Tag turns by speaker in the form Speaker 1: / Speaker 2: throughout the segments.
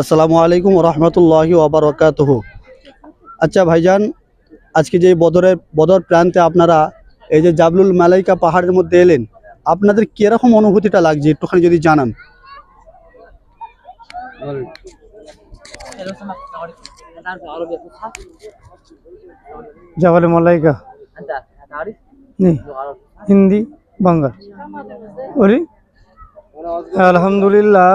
Speaker 1: আসসালামু আলাইকুম রহমতুল্লাহি ওয়াবারাকাতুহু। আচ্ছা ভাইজান, আজকে যে বদর প্রান্তে আপনারা এই যে জাবলুল মালাইকা পাহাড়ের মধ্যে এলেন, আপনাদের কিরকম অনুভূতিটা লাগছে একটুখানি যদি জানান।
Speaker 2: জাবালে মালাইকা নি হিন্দি বাংলা বলি। আলহামদুলিল্লাহ,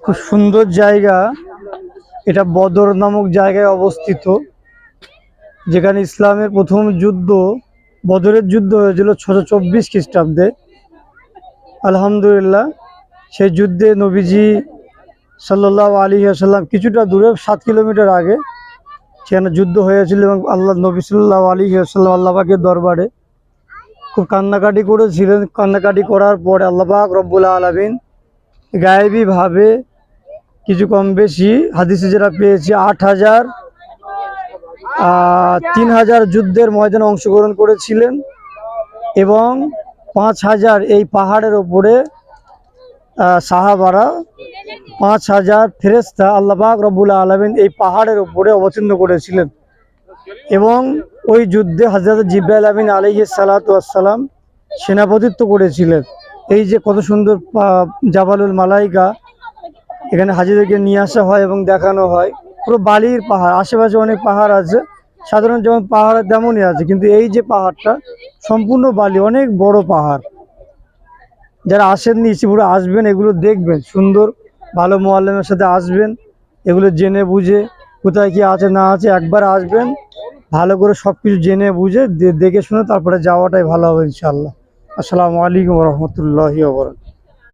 Speaker 2: খুব সুন্দর জায়গা। এটা বদর নামক জায়গায় অবস্থিত, যেখানে ইসলামের প্রথম যুদ্ধ বদরের যুদ্ধ হয়েছিল 624 খ্রিস্টাব্দে। আলহামদুলিল্লাহ, সেই যুদ্ধে নবীজি সাল্লাল্লাহু আলাইহি ওয়াসাল্লাম কিছুটা দূরে 7 কিলোমিটার আগে সেখানে যুদ্ধ হয়েছিল এবং আল্লাহ নবী সাল্লাল্লাহু আলাইহি ওয়াসাল্লাম আল্লাহ পাকের দরবারে খুব কান্নাকাটি করেছিলেন। কান্নাকাটি করার পরে আল্লাহ পাক রব্বুল আলামিন গায়েবীভাবে কিছু কম বেশি হাদিসে যেটা পেয়েছি 8,000 3,000 যুদ্ধের ময়দানে অংশগ্রহণ করেছিলেন এবং 5,000 এই পাহাড়ের ওপরে সাহাবারা 5,000 ফেরেশতা আল্লাহ পাক রব্বুল আলামিন এই পাহাড়ের ওপরে অবতীর্ণ করেছিলেন এবং ওই যুদ্ধে হযরত জিবরাইল আমিন আলাইহিস সালাতু ওয়াস সালাম সেনাপতিত্ব করেছিলেন। এই যে কত সুন্দর জাবালুল মালাইকা, এখানে হাজিদেরকে নিয়ে আসা হয় এবং দেখানো হয়। পুরো বালির পাহাড়, আশেপাশে অনেক পাহাড় আছে, সাধারণ যেমন পাহাড় তেমনই আছে, কিন্তু এই যে পাহাড়টা সম্পূর্ণ বালি, অনেক বড় পাহাড়। যারা আসেননি পুরো আসবেন, এগুলো দেখবেন, সুন্দর ভালো মুআল্লিমের সাথে আসবেন, এগুলো জেনে বুঝে কোথায় কি আছে না আছে একবার আসবেন, ভালো করে সব কিছু জেনে বুঝে দেখে শুনে তারপরে যাওয়াটাই ভালো হবে ইনশাআল্লাহ। আসসালামু আলাইকুম রহমতুল্লাহি ওয়া বারাকাতুহু।